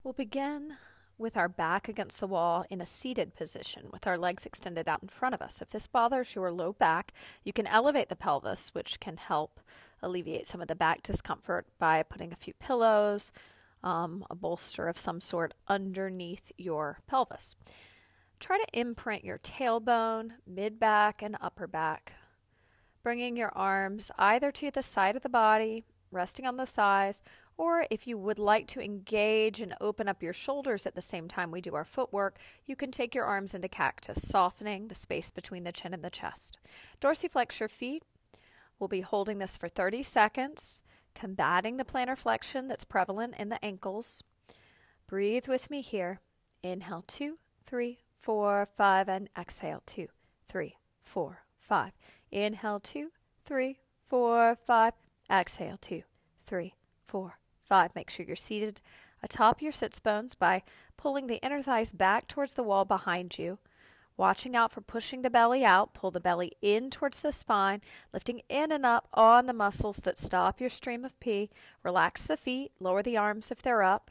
We'll begin with our back against the wall in a seated position with our legs extended out in front of us. If this bothers your low back, you can elevate the pelvis, which can help alleviate some of the back discomfort by putting a few pillows, a bolster of some sort underneath your pelvis. Try to imprint your tailbone, mid-back, and upper back, bringing your arms either to the side of the body, resting on the thighs, or if you would like to engage and open up your shoulders at the same time we do our footwork, you can take your arms into cactus, softening the space between the chin and the chest. Dorsiflex your feet. We'll be holding this for 30 seconds, combating the plantar flexion that's prevalent in the ankles. Breathe with me here. Inhale, 2, 3, 4, 5, and exhale, 2, 3, 4, 5. Inhale, 2, 3, 4, 5. Exhale, 2, 3, 4, 5. Make sure you're seated atop your sits bones by pulling the inner thighs back towards the wall behind you. Watching out for pushing the belly out. Pull the belly in towards the spine, lifting in and up on the muscles that stop your stream of pee. Relax the feet, lower the arms if they're up.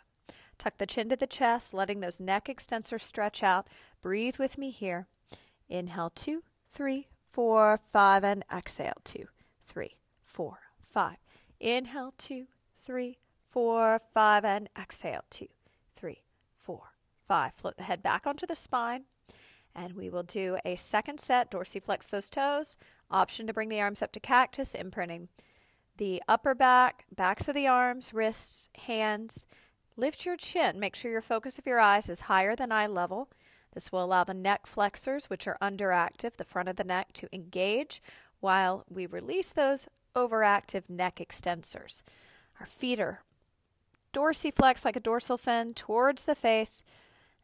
Tuck the chin to the chest, letting those neck extensors stretch out. Breathe with me here. Inhale, 2, 3, 4, 5, and exhale, 2, 3, 4, 5. Inhale, 2, 3, 4, 5, and exhale, 2, 3, 4, 5. Float the head back onto the spine, and we will do a second set. Dorsiflex those toes. Option to bring the arms up to cactus, imprinting the upper back, backs of the arms, wrists, hands. Lift your chin. Make sure your focus of your eyes is higher than eye level. This will allow the neck flexors, which are underactive, the front of the neck, to engage while we release those overactive neck extensors. Our feet are dorsiflex like a dorsal fin towards the face,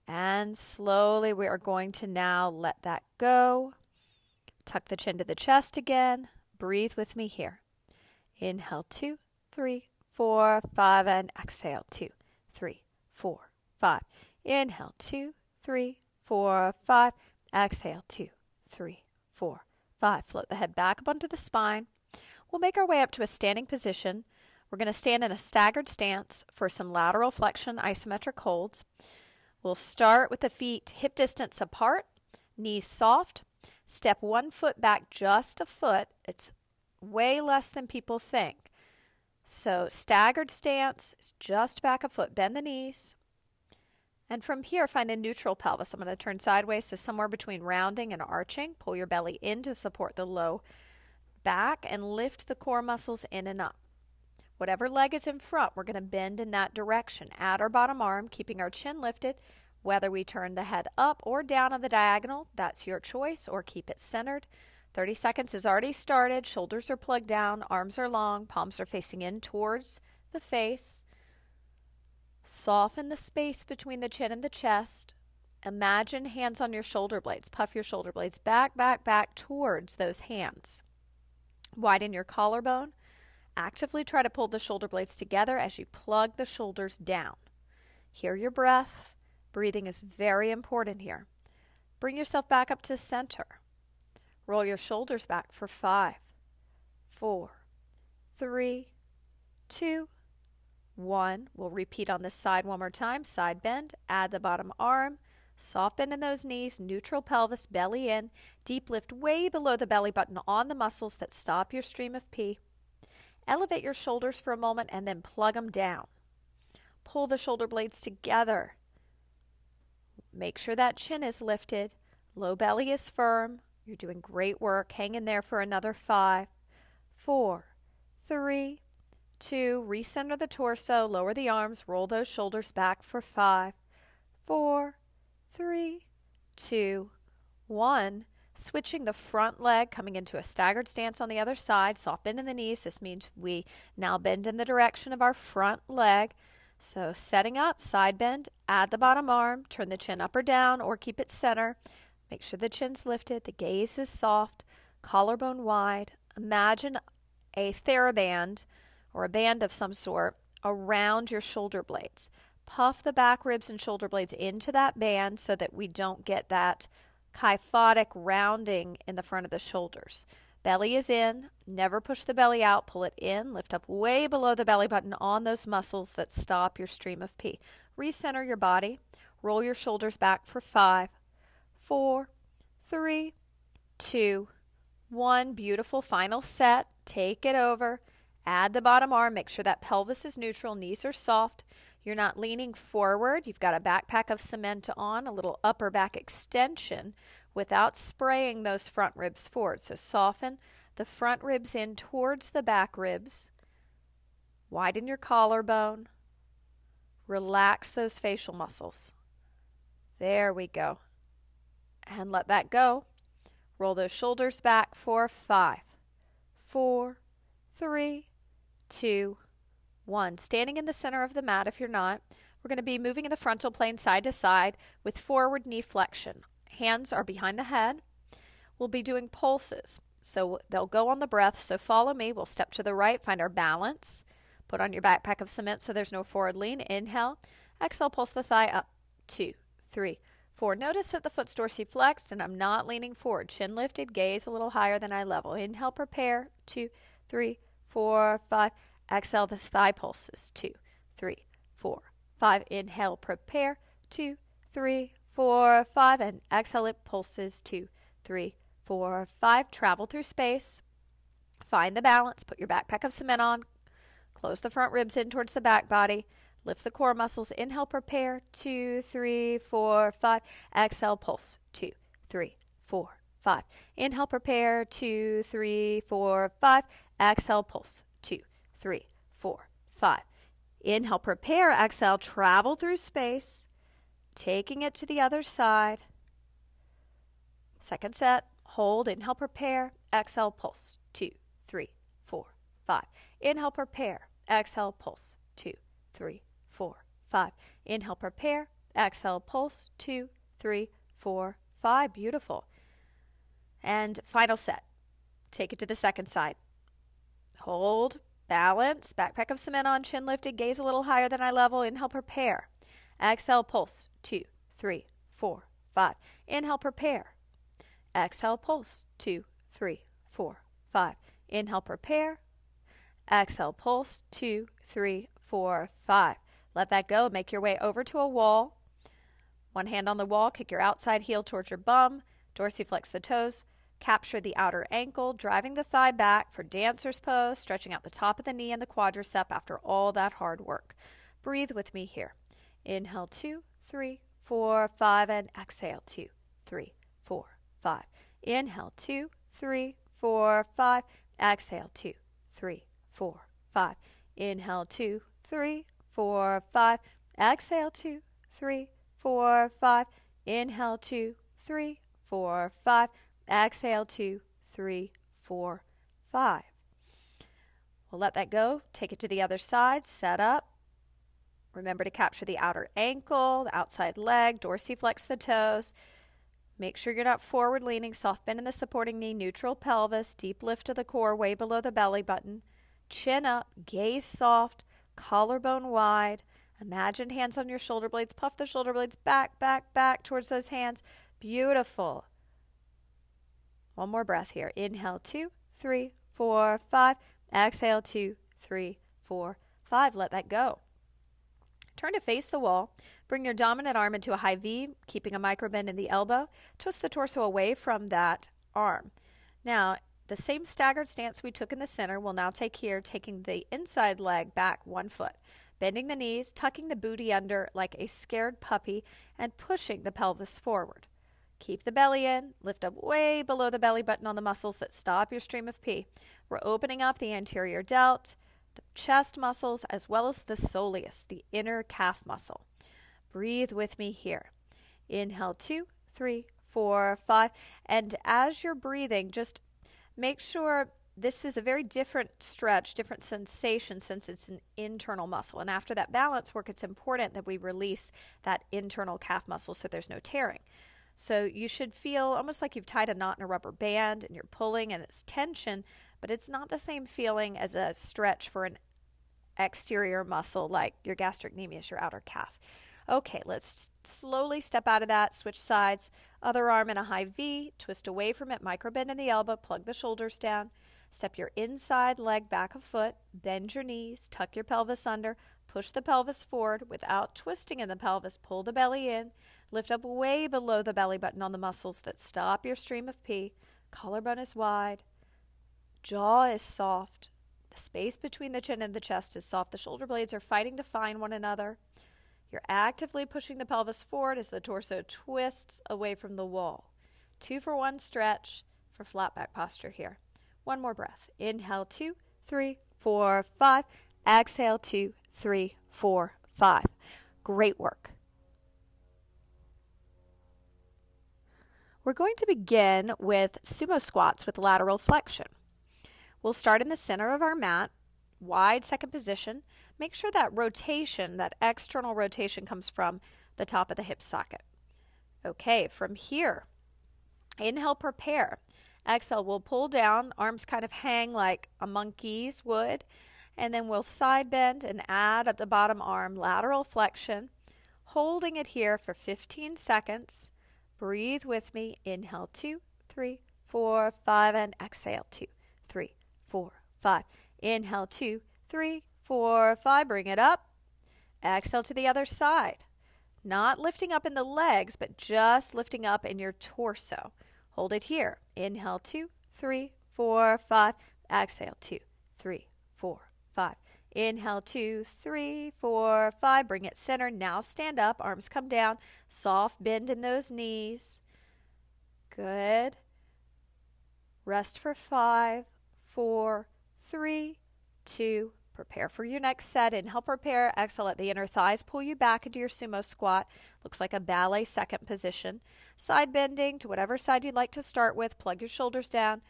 and slowly we are going to now let that go. Tuck the chin to the chest again. Breathe with me here. Inhale, 2, 3, 4, 5, and exhale, 2, 3, 4, 5. Inhale, 2, 3, 4, 5. Exhale, 2, 3, 4, 5. Float the head back up onto the spine. We'll make our way up to a standing position. We're going to stand in a staggered stance for some lateral flexion isometric holds. We'll start with the feet hip distance apart, knees soft. Step one foot back just a foot. It's way less than people think. So staggered stance is just back a foot. Bend the knees. And from here, find a neutral pelvis. I'm going to turn sideways, so somewhere between rounding and arching. Pull your belly in to support the low back and lift the core muscles in and up. Whatever leg is in front, we're going to bend in that direction. Add our bottom arm, keeping our chin lifted. Whether we turn the head up or down on the diagonal, that's your choice, or keep it centered. 30 seconds has already started. Shoulders are plugged down, arms are long, palms are facing in towards the face. Soften the space between the chin and the chest. Imagine hands on your shoulder blades. Puff your shoulder blades back, back, back towards those hands. Widen your collarbone. Actively try to pull the shoulder blades together as you plug the shoulders down. Hear your breath. Breathing is very important here. Bring yourself back up to center. Roll your shoulders back for 5, 4, 3, 2, 1. We'll repeat on this side one more time. Side bend. Add the bottom arm. Soft bend in those knees. Neutral pelvis. Belly in. Deep lift way below the belly button on the muscles that stop your stream of pee. Elevate your shoulders for a moment and then plug them down. Pull the shoulder blades together. Make sure that chin is lifted. Low belly is firm. You're doing great work. Hang in there for another 5, 4, 3, 2. Recenter the torso. Lower the arms. Roll those shoulders back for 5, 4, 3, 2, 1. Switching the front leg, coming into a staggered stance on the other side. Soft bend in the knees. This means we now bend in the direction of our front leg. So setting up, side bend, add the bottom arm, turn the chin up or down or keep it center. Make sure the chin's lifted, the gaze is soft, collarbone wide. Imagine a TheraBand or a band of some sort around your shoulder blades. Puff the back ribs and shoulder blades into that band so that we don't get that kyphotic rounding in the front of the shoulders. Belly is in. Never push the belly out. Pull it in. Lift up way below the belly button on those muscles that stop your stream of pee. Recenter your body. Roll your shoulders back for 5, 4, 3, 2, 1. Beautiful. Final set. Take it over. Add the bottom arm. Make sure that pelvis is neutral. Knees are soft. You're not leaning forward. You've got a backpack of cement on, a little upper back extension without spraying those front ribs forward. So soften the front ribs in towards the back ribs. Widen your collarbone. Relax those facial muscles. There we go. And let that go. Roll those shoulders back for 5, 4, 3, 2, 1. Standing in the center of the mat if you're not. We're going to be moving in the frontal plane side to side with forward knee flexion. Hands are behind the head. We'll be doing pulses. So they'll go on the breath. So follow me. We'll step to the right, find our balance. Put on your backpack of cement so there's no forward lean. Inhale. Exhale, pulse the thigh up. 2, 3, 4. Notice that the foot's dorsiflexed and I'm not leaning forward. Chin lifted, gaze a little higher than eye level. Inhale, prepare. 2, 3, 4, 5. Exhale, the thigh pulses. 2, 3, 4, 5. Inhale, prepare. 2, 3, 4, 5. And exhale, it pulses. 2, 3, 4, 5. Travel through space. Find the balance. Put your backpack of cement on. Close the front ribs in towards the back body. Lift the core muscles. Inhale, prepare. 2, 3, 4, 5. Exhale, pulse. 2, 3, 4, 5. Inhale, prepare. 2, 3, 4, 5. Exhale, pulse. 2, 3, 4, 5. Inhale, prepare. Exhale, travel through space. Taking it to the other side. Second set. Hold. Inhale, prepare. Exhale, pulse. 2, 3, 4, 5. Inhale, prepare. Exhale, pulse. 2, 3, 4, 5. Inhale, prepare. Exhale, pulse. 2, 3, 4, 5. Beautiful. And final set. Take it to the second side. Hold. Balance. Backpack of cement on. Chin lifted. Gaze a little higher than eye level. Inhale, prepare. Exhale, pulse. 2, 3, 4, 5. Inhale, prepare. Exhale, pulse. 2, 3, 4, 5. Inhale, prepare. Exhale, pulse. 2, 3, 4, 5. Let that go. Make your way over to a wall. One hand on the wall. Kick your outside heel towards your bum. Dorsiflex the toes. Capture the outer ankle, driving the thigh back for dancer's pose, stretching out the top of the knee and the quadricep after all that hard work. Breathe with me here. Inhale, 2, 3, 4, 5, and exhale, 2, 3, 4, 5. Inhale, 2, 3, 4, 5. Exhale, 2, 3, 4, 5. Inhale, 2, 3, 4, 5. Exhale, 2, 3, 4, 5. Inhale, 2, 3, 4, 5. Exhale, 2, 3, 4, 5. We'll let that go. Take it to the other side. Set up. Remember to capture the outer ankle, the outside leg, dorsiflex the toes. Make sure you're not forward leaning. Soft bend in the supporting knee, neutral pelvis, deep lift of the core, way below the belly button. Chin up, gaze soft, collarbone wide. Imagine hands on your shoulder blades. Puff the shoulder blades back, back, back towards those hands. Beautiful. One more breath here. Inhale, 2, 3, 4, 5. Exhale, 2, 3, 4, 5. Let that go. Turn to face the wall. Bring your dominant arm into a high V, keeping a micro bend in the elbow. Twist the torso away from that arm. Now, the same staggered stance we took in the center, we'll now take here, taking the inside leg back 1 foot. Bending the knees, tucking the booty under like a scared puppy, and pushing the pelvis forward. Keep the belly in, lift up way below the belly button on the muscles that stop your stream of pee. We're opening up the anterior delt, the chest muscles, as well as the soleus, the inner calf muscle. Breathe with me here. Inhale, 2, 3, 4, 5. And as you're breathing, just make sure this is a very different stretch, different sensation since it's an internal muscle. And after that balance work, it's important that we release that internal calf muscle so there's no tearing. So you should feel almost like you've tied a knot in a rubber band and you're pulling and it's tension, but it's not the same feeling as a stretch for an exterior muscle like your gastrocnemius, your outer calf. Okay, let's slowly step out of that, switch sides. Other arm in a high V, twist away from it, micro bend in the elbow, plug the shoulders down. Step your inside leg back a foot, bend your knees, tuck your pelvis under, push the pelvis forward without twisting in the pelvis. Pull the belly in, lift up way below the belly button on the muscles that stop your stream of pee. Collarbone is wide, jaw is soft, the space between the chin and the chest is soft. The shoulder blades are fighting to find one another. You're actively pushing the pelvis forward as the torso twists away from the wall. 2 for 1 stretch for flat back posture here. One more breath. Inhale, 2, 3, 4, 5. Exhale, 2, 3, 4, 5. Great work. We're going to begin with sumo squats with lateral flexion. We'll start in the center of our mat, wide second position. Make sure that rotation, that external rotation, comes from the top of the hip socket. Okay, from here, inhale, prepare. Exhale, we'll pull down, arms kind of hang like a monkey's would, and then we'll side bend and add at the bottom arm lateral flexion, holding it here for 15 seconds. Breathe with me. Inhale, 2, 3, 4, 5, and exhale, 2, 3, 4, 5. Inhale, 2, 3, 4, 5. Bring it up. Exhale to the other side. Not lifting up in the legs, but just lifting up in your torso. Hold it here. Inhale, 2, 3, 4, 5. Exhale, 2, 3, 4, 5. Inhale, 2, 3, 4, 5. Bring it center. Now stand up. Arms come down. Soft bend in those knees. Good. Rest for 5, 4, 3, 2. Prepare for your next set. Inhale, prepare. Exhale, let the inner thighs pull you back into your sumo squat. Looks like a ballet second position. Side bending to whatever side you'd like to start with. Plug your shoulders down.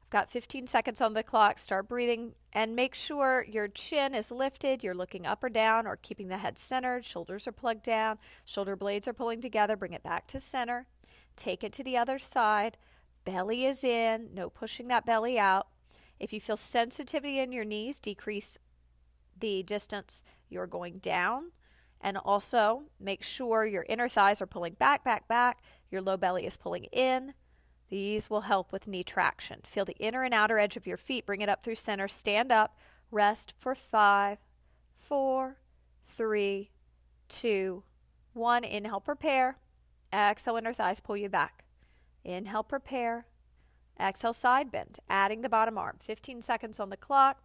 I've got 15 seconds on the clock. Start breathing and make sure your chin is lifted. You're looking up or down or keeping the head centered. Shoulders are plugged down. Shoulder blades are pulling together. Bring it back to center. Take it to the other side. Belly is in. No pushing that belly out. If you feel sensitivity in your knees, decrease the distance you're going down. And also make sure your inner thighs are pulling back, back, back. Your low belly is pulling in. These will help with knee traction. Feel the inner and outer edge of your feet. Bring it up through center. Stand up. Rest for 5, 4, 3, 2, 1. Inhale, prepare. Exhale, inner thighs pull you back. Inhale, prepare. Exhale, side bend. Adding the bottom arm. 15 seconds on the clock.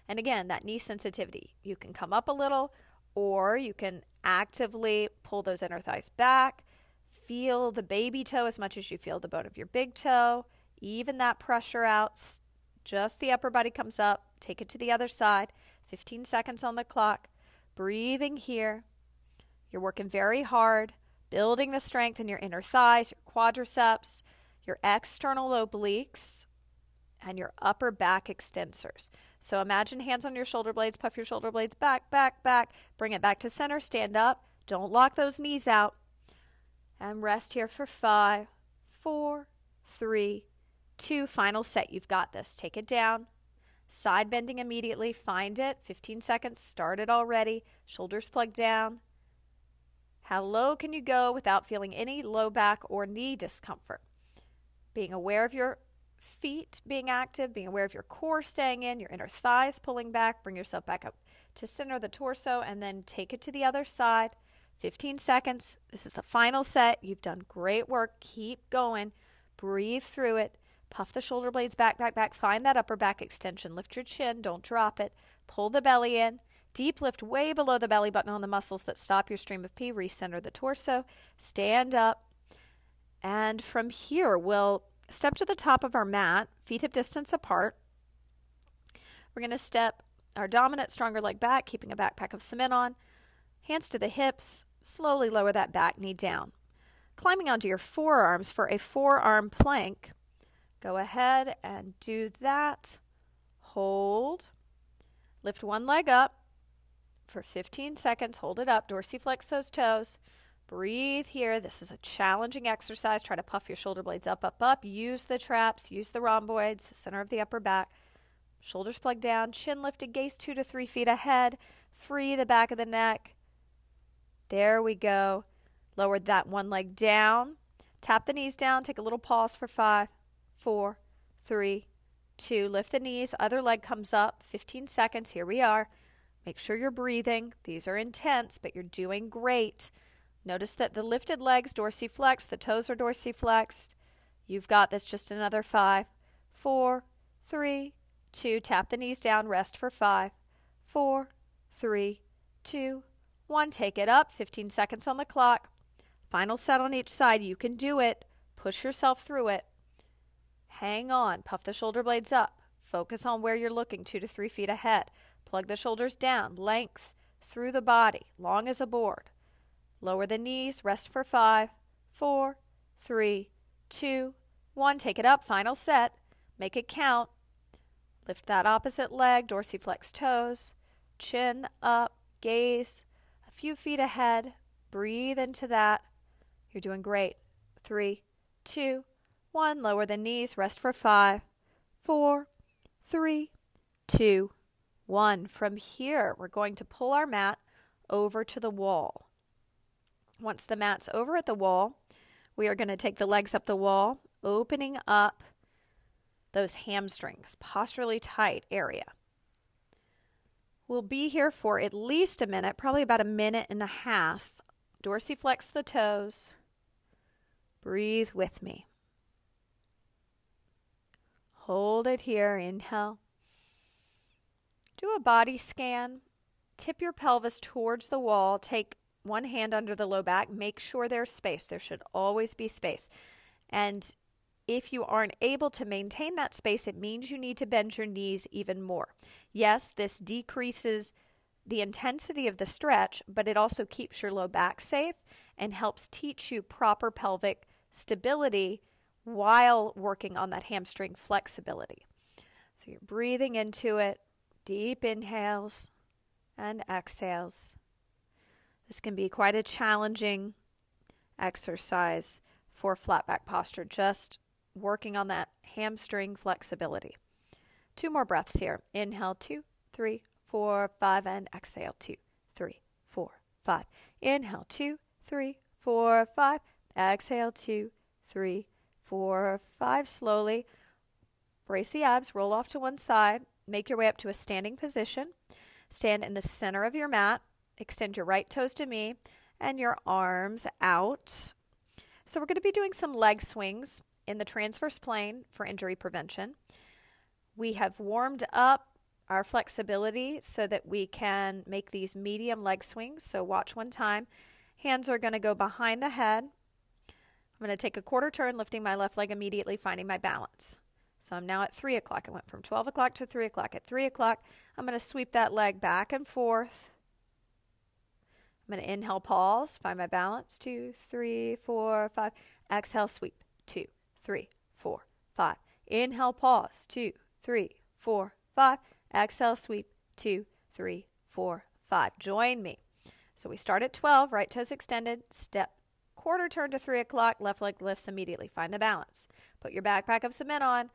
And again, that knee sensitivity. You can come up a little or you can actively pull those inner thighs back. Feel the baby toe as much as you feel the bone of your big toe. Even that pressure out. Just the upper body comes up. Take it to the other side. 15 seconds on the clock. Breathing here. You're working very hard. Building the strength in your inner thighs, your quadriceps, your external obliques, and your upper back extensors. So imagine hands on your shoulder blades. Puff your shoulder blades back, back, back. Bring it back to center. Stand up. Don't lock those knees out. And rest here for 5, 4, 3, 2. Final set. You've got this. Take it down. Side bending immediately. Find it. 15 seconds. Start it already. Shoulders plugged down. How low can you go without feeling any low back or knee discomfort? Being aware of your feet being active, being aware of your core staying in, your inner thighs pulling back. Bring yourself back up to center of the torso and then take it to the other side. 15 seconds. This is the final set. You've done great work. Keep going. Breathe through it. Puff the shoulder blades back, back, back. Find that upper back extension. Lift your chin. Don't drop it. Pull the belly in. Deep lift way below the belly button on the muscles that stop your stream of pee. Recenter the torso. Stand up. And from here, we'll step to the top of our mat, feet hip distance apart. We're going to step our dominant stronger leg back, keeping a backpack of cement on. Hands to the hips, slowly lower that back knee down. Climbing onto your forearms for a forearm plank. Go ahead and do that. Hold. Lift one leg up for 15 seconds. Hold it up. Dorsiflex those toes. Breathe here. This is a challenging exercise. Try to puff your shoulder blades up, up, up. Use the traps. Use the rhomboids, the center of the upper back. Shoulders plugged down. Chin lifted. Gaze 2 to 3 feet ahead. Free the back of the neck. There we go. Lower that one leg down. Tap the knees down. Take a little pause for 5, 4, 3, 2. Lift the knees. Other leg comes up. 15 seconds. Here we are. Make sure you're breathing. These are intense, but you're doing great. Notice that the lifted legs dorsiflex. The toes are dorsiflexed. You've got this. Just another 5, 4, 3, 2. Tap the knees down. Rest for 5, 4, 3, 2, 1. Take it up. 15 seconds on the clock. Final set on each side. You can do it. Push yourself through it. Hang on. Puff the shoulder blades up. Focus on where you're looking, 2 to 3 feet ahead. Plug the shoulders down. Length through the body, long as a board. Lower the knees. Rest for 5, 4, 3, 2, 1. Take it up. Final set. Make it count. Lift that opposite leg. Dorsiflex toes. Chin up. Gaze a few feet ahead. Breathe into that. You're doing great. 3, 2, 1. Lower the knees. Rest for 5, 4, 3, 2, 1. From here, we're going to pull our mat over to the wall. Once the mat's over at the wall, we are going to take the legs up the wall, opening up those hamstrings, posturally tight area. We'll be here for at least a minute, probably about a minute and a half. Dorsiflex the toes. Breathe with me. Hold it here. Inhale. Do a body scan. Tip your pelvis towards the wall. Take one hand under the low back. Make sure there's space. There should always be space. And if you aren't able to maintain that space, it means you need to bend your knees even more. Yes, this decreases the intensity of the stretch, but it also keeps your low back safe and helps teach you proper pelvic stability while working on that hamstring flexibility. So you're breathing into it, deep inhales and exhales. This can be quite a challenging exercise for flat back posture, just working on that hamstring flexibility. 2 more breaths here. Inhale, 2, 3, 4, 5, and exhale, 2, 3, 4, 5. Inhale, 2, 3, 4, 5. Exhale, 2, 3, 4, 5. Slowly brace the abs, roll off to one side, make your way up to a standing position. Stand in the center of your mat, extend your right toes to me, and your arms out. So we're going to be doing some leg swings in the transverse plane for injury prevention. We have warmed up our flexibility so that we can make these medium leg swings. So watch one time. Hands are going to go behind the head. I'm going to take a quarter turn, lifting my left leg immediately, finding my balance. So I'm now at 3 o'clock. I went from 12 o'clock to 3 o'clock. At 3 o'clock, I'm going to sweep that leg back and forth. I'm going to inhale, pause, find my balance. 2, 3, 4, 5. Exhale, sweep. 2, 3, 4, 5. Inhale, pause. 2, 3, 4, 5. Exhale, sweep. 2, 3, 4, 5. Join me. So we start at 12, right toes extended, step, quarter turn to 3 o'clock, left leg lifts immediately. Find the balance. Put your backpack of cement on.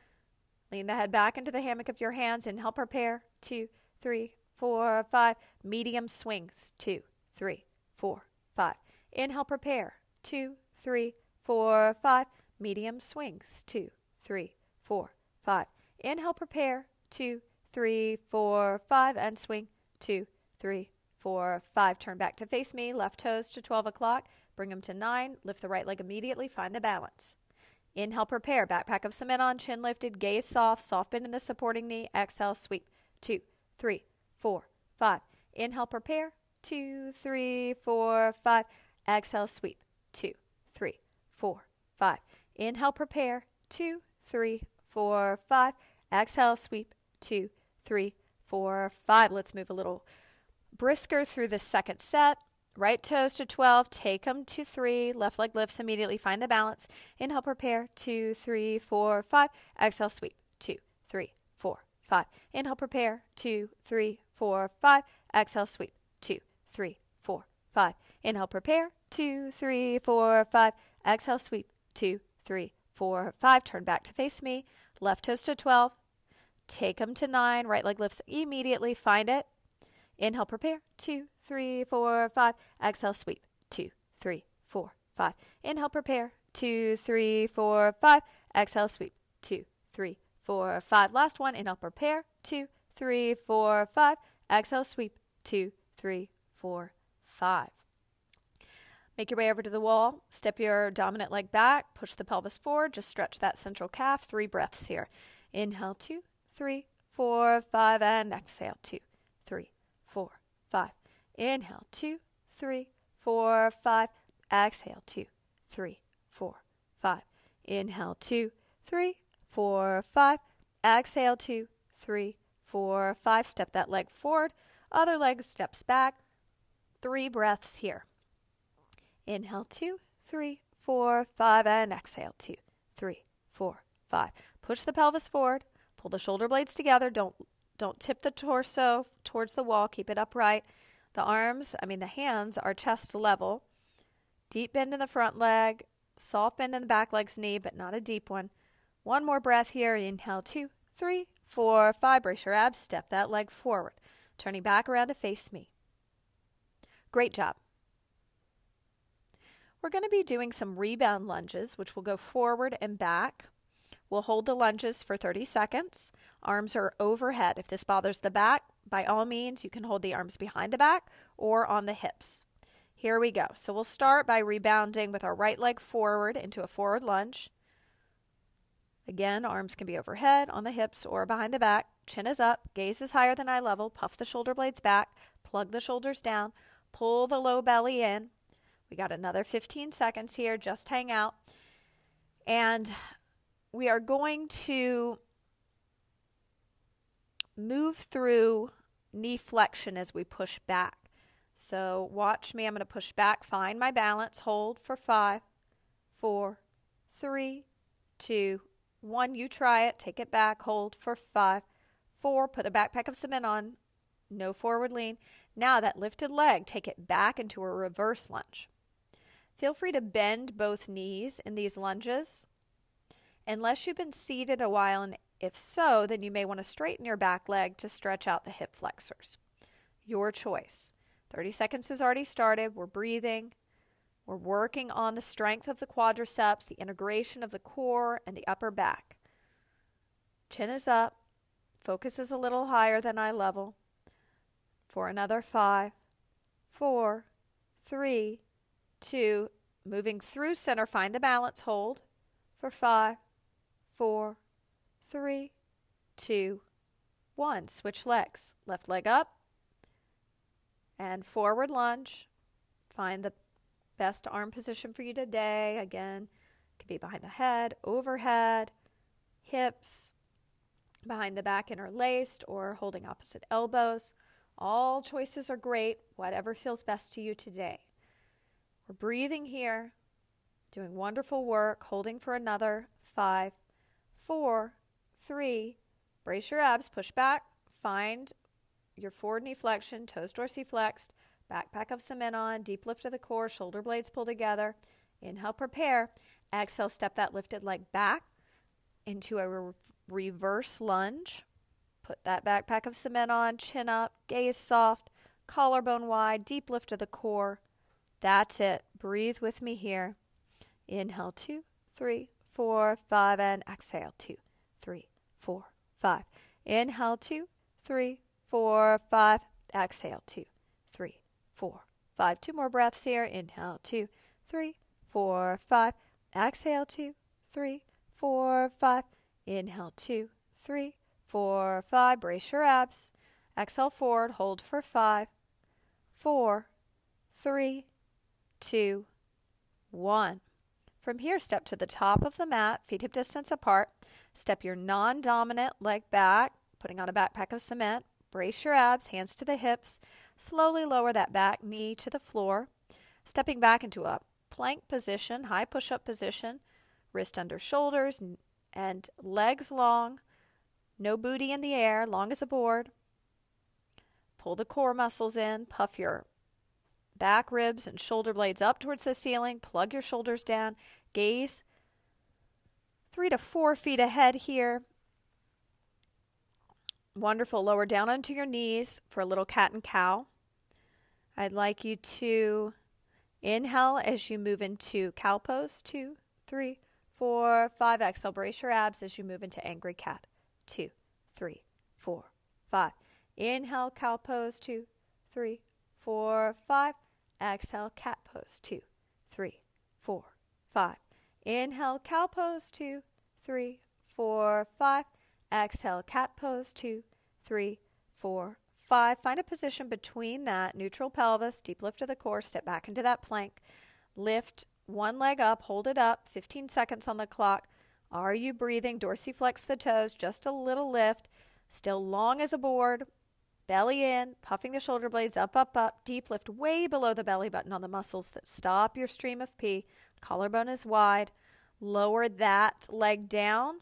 Lean the head back into the hammock of your hands. Inhale, prepare. 2, 3, 4, 5. Medium swings. 2, 3, 4, 5. Inhale, prepare. 2, 3, 4, 5. Medium swings. 2, 3, 4, 5. Inhale, prepare. 2, 3, 4, 5. And swing. 2, 3, 4, 5. Turn back to face me. Left toes to 12 o'clock. Bring them to 9. Lift the right leg immediately. Find the balance. Inhale, prepare. Backpack of cement on. Chin lifted. Gaze soft. Soft bend in the supporting knee. Exhale, sweep. 2, 3, 4, 5. Inhale, prepare. 2, 3, 4, 5. Exhale, sweep. 2, 3, 4, 5. Inhale, prepare. 2, 3, 4, 5. Exhale, sweep. 2, 3, 4, 5. Let's move a little brisker through the second set. Right toes to 12. Take them to 3. Left leg lifts immediately. Find the balance. Inhale, prepare. 2, 3, 4, 5. Exhale, sweep. 2, 3, 4, 5. Inhale, prepare. 2, 3, 4, 5. Exhale, sweep. 2, 3, 4, 5. Inhale, prepare. 2, 3, 4, 5. Exhale, sweep. 2, 3, 4, 5. Turn back to face me. Left toes to 12. Take them to 9. Right leg lifts immediately. Find it. Inhale, prepare. 2, 3, 4, 5. Exhale, sweep. 2, 3, 4, 5. Inhale, prepare. 2, 3, 4, 5. Exhale, sweep. 2, 3, 4, 5. Last one. Inhale, prepare. 2, 3, 4, 5. Exhale, sweep. 2, 3, 4, 5. Make your way over to the wall. Step your dominant leg back. Push the pelvis forward. Just stretch that central calf. 3 breaths here. Inhale, 2, 3, 4, 5. And exhale, 2, 3, 4, 5. Inhale, 2, 3, 4, 5. Exhale, 2, 3, 4, 5. Inhale, 2, 3, 4, 5. Exhale, 2, 3, 4, 5. Step that leg forward. Other leg steps back. 3 breaths here. Inhale, 2, 3, 4, 5. And exhale, 2, 3, 4, 5. Push the pelvis forward. Pull the shoulder blades together. Don't tip the torso towards the wall. Keep it upright. The hands are chest level. Deep bend in the front leg. Soft bend in the back leg's knee, but not a deep one. One more breath here. Inhale, 2, 3, 4, 5. Brace your abs. Step that leg forward. Turning back around to face me. Great job. We're going to be doing some rebound lunges, which will go forward and back. We'll hold the lunges for 30 seconds. Arms are overhead. If this bothers the back, by all means, you can hold the arms behind the back or on the hips. Here we go. So we'll start by rebounding with our right leg forward into a forward lunge. Again, arms can be overhead, on the hips, or behind the back. Chin is up, gaze is higher than eye level. Puff the shoulder blades back, plug the shoulders down, pull the low belly in. We got another 15 seconds here. Just hang out. And we are going to move through knee flexion as we push back. So watch me. I'm going to push back, find my balance, hold for 5, 4, 3, 2, 1. You try it. Take it back, hold for 5, 4. Put a backpack of cement on. No forward lean. Now that lifted leg, take it back into a reverse lunge. Feel free to bend both knees in these lunges. Unless you've been seated a while, and if so, then you may want to straighten your back leg to stretch out the hip flexors. Your choice. 30 seconds has already started. We're breathing. We're working on the strength of the quadriceps, the integration of the core and the upper back. Chin is up. Focus is a little higher than eye level. For another 5, 4, 3, 2. Moving through center, find the balance, hold for 5, 4, 3, 2, 1. Switch legs. Left leg up and forward lunge. Find the best arm position for you today. Again, it could be behind the head, overhead, hips, behind the back interlaced, or holding opposite elbows. All choices are great, whatever feels best to you today. We're breathing here, doing wonderful work, holding for another 5, 4, 3. Brace your abs, push back, find your forward knee flexion, toes dorsiflexed, backpack of cement on, deep lift of the core, shoulder blades pull together. Inhale, prepare. Exhale, step that lifted leg back into a reverse lunge. Put that backpack of cement on, chin up, gaze soft, collarbone wide, deep lift of the core. That's it. Breathe with me here. Inhale, 2, 3, 4, 5, and exhale, 2, 3, 4, 5. Inhale, 2, 3, 4, 5. Exhale, 2, 3, 4, 5. 2 more breaths here. Inhale, 2, 3, 4, 5. Exhale, 2, 3, 4, 5. Inhale, 2, 3, 4, 5. Brace your abs. Exhale forward. Hold for 5, 4, 3, 2, 1. From here, step to the top of the mat, feet hip distance apart. Step your non-dominant leg back, putting on a backpack of cement. Brace your abs, hands to the hips. Slowly lower that back knee to the floor. Stepping back into a plank position, high push-up position. Wrist under shoulders and legs long. No booty in the air, long as a board. Pull the core muscles in, puff your back ribs and shoulder blades up towards the ceiling. Plug your shoulders down. Gaze 3 to 4 feet ahead here. Wonderful. Lower down onto your knees for a little cat and cow. I'd like you to inhale as you move into cow pose. 2, 3, 4, 5. Exhale. Brace your abs as you move into angry cat. 2, 3, 4, 5. Inhale, cow pose, 2, 3, 4, 5. Exhale, cat pose, 2, 3, 4, 5. Inhale, cow pose, 2, 3, 4, 5. Exhale, cat pose, 2, 3, 4, 5. Find a position between that, neutral pelvis, deep lift of the core, step back into that plank. Lift one leg up, hold it up, 15 seconds on the clock. Are you breathing? Dorsiflex the toes, just a little lift. Still long as a board, belly in, puffing the shoulder blades up, up, up. Deep lift way below the belly button on the muscles that stop your stream of pee. Collarbone is wide. Lower that leg down.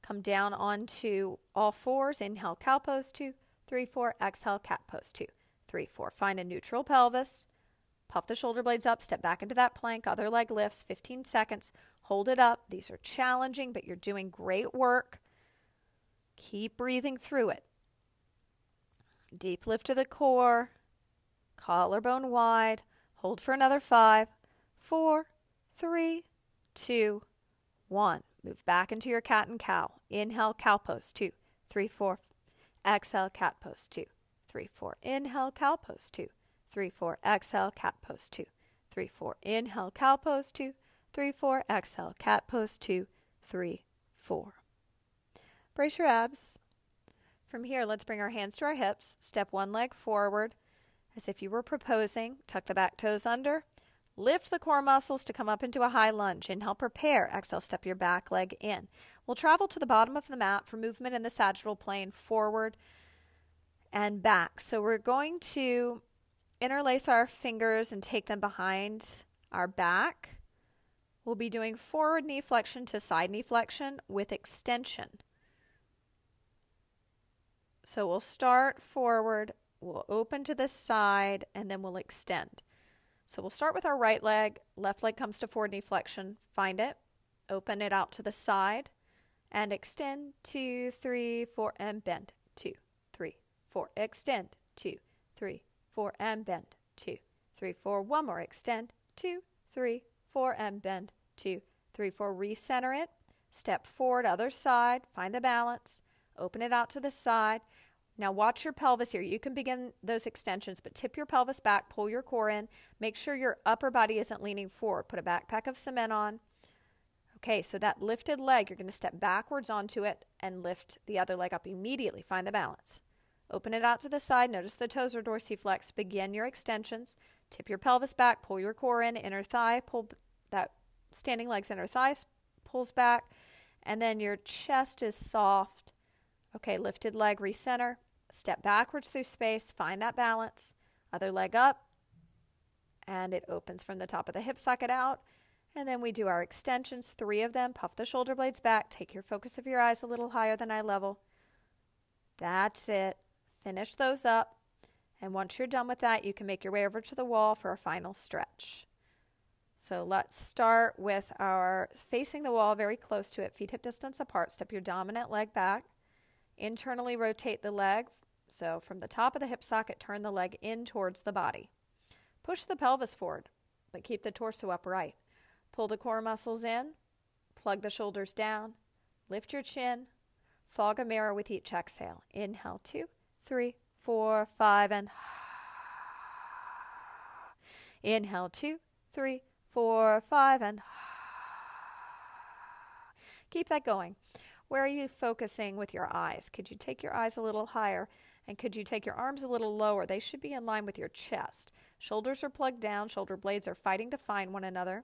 Come down onto all fours. Inhale, cow pose, 2, 3, 4. Exhale, cat pose, 2, 3, 4. Find a neutral pelvis. Puff the shoulder blades up. Step back into that plank. Other leg lifts. 15 seconds. Hold it up. These are challenging, but you're doing great work. Keep breathing through it. Deep lift to the core. Collarbone wide. Hold for another 5, 4, 3, 2, 1. Move back into your cat and cow. Inhale, cow pose, 2, 3, 4. Exhale, cat pose, 2, 3, 4. Inhale, cow pose, 2, 3, 4. Exhale, cat pose, 2, 3, 4. Inhale, cow pose, 2, 3, 4. Exhale, cat pose, 2, 3, 4. Brace your abs. From here, let's bring our hands to our hips. Step one leg forward as if you were proposing. Tuck the back toes under. Lift the core muscles to come up into a high lunge. Inhale, prepare. Exhale, step your back leg in. We'll travel to the bottom of the mat for movement in the sagittal plane, forward and back. So we're going to interlace our fingers and take them behind our back. We'll be doing forward knee flexion to side knee flexion with extension. So we'll start forward, we'll open to the side, and then we'll extend. So we'll start with our right leg. Left leg comes to forward knee flexion. Find it. Open it out to the side. And extend. 2, 3, 4, and bend. 2, 3, 4. Extend. 2, 3, 4, and bend. 2, 3, 4. One more. Extend. 2, 3, 4, and bend. 2, 3, 4. Recenter it. Step forward, other side. Find the balance. Open it out to the side. Now watch your pelvis here. You can begin those extensions, but tip your pelvis back, pull your core in. Make sure your upper body isn't leaning forward. Put a backpack of cement on. Okay, so that lifted leg, you're going to step backwards onto it and lift the other leg up immediately. Find the balance. Open it out to the side. Notice the toes are dorsiflex. Begin your extensions. Tip your pelvis back, pull your core in, inner thigh, pull that standing leg's inner thighs pulls back, and then your chest is soft. Okay, lifted leg, recenter. Step backwards through space, find that balance. Other leg up, and it opens from the top of the hip socket out. And then we do our extensions, 3 of them. Puff the shoulder blades back. Take your focus of your eyes a little higher than eye level. That's it. Finish those up. And once you're done with that, you can make your way over to the wall for a final stretch. So let's start with our facing the wall, very close to it, feet hip distance apart. Step your dominant leg back. Internally rotate the leg. So from the top of the hip socket, turn the leg in towards the body. Push the pelvis forward, but keep the torso upright. Pull the core muscles in. Plug the shoulders down. Lift your chin. Fog a mirror with each exhale. Inhale, 2, 3, 4, 5, and inhale, 2, 3, 4, 5, and keep that going. Where are you focusing with your eyes? Could you take your eyes a little higher? And could you take your arms a little lower? They should be in line with your chest. Shoulders are plugged down. Shoulder blades are fighting to find one another.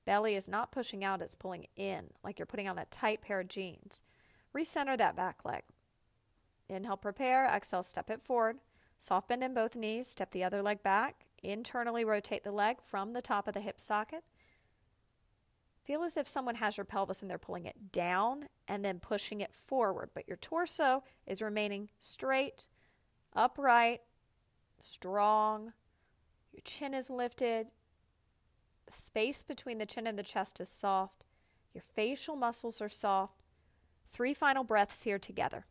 Belly is not pushing out. It's pulling in, like you're putting on a tight pair of jeans. Recenter that back leg. Inhale, prepare. Exhale, step it forward. Soft bend in both knees. Step the other leg back. Internally rotate the leg from the top of the hip socket. Feel as if someone has your pelvis and they're pulling it down and then pushing it forward, but your torso is remaining straight, upright, strong. Your chin is lifted. The space between the chin and the chest is soft. Your facial muscles are soft. 3 final breaths here together.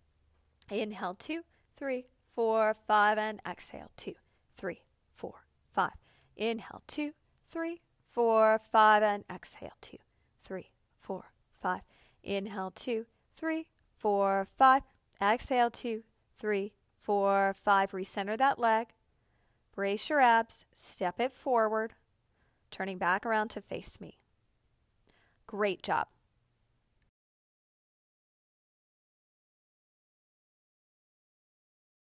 Inhale, 2, 3, 4, 5, and exhale, 2, 3, 4, 5. Inhale, 2, 3, 4, 5, and exhale, 2, 3, 4, 5. Inhale, 2, 3, 4, 5. Exhale, 2, 3, 4, 5. Recenter that leg. Brace your abs. Step it forward. Turning back around to face me. Great job.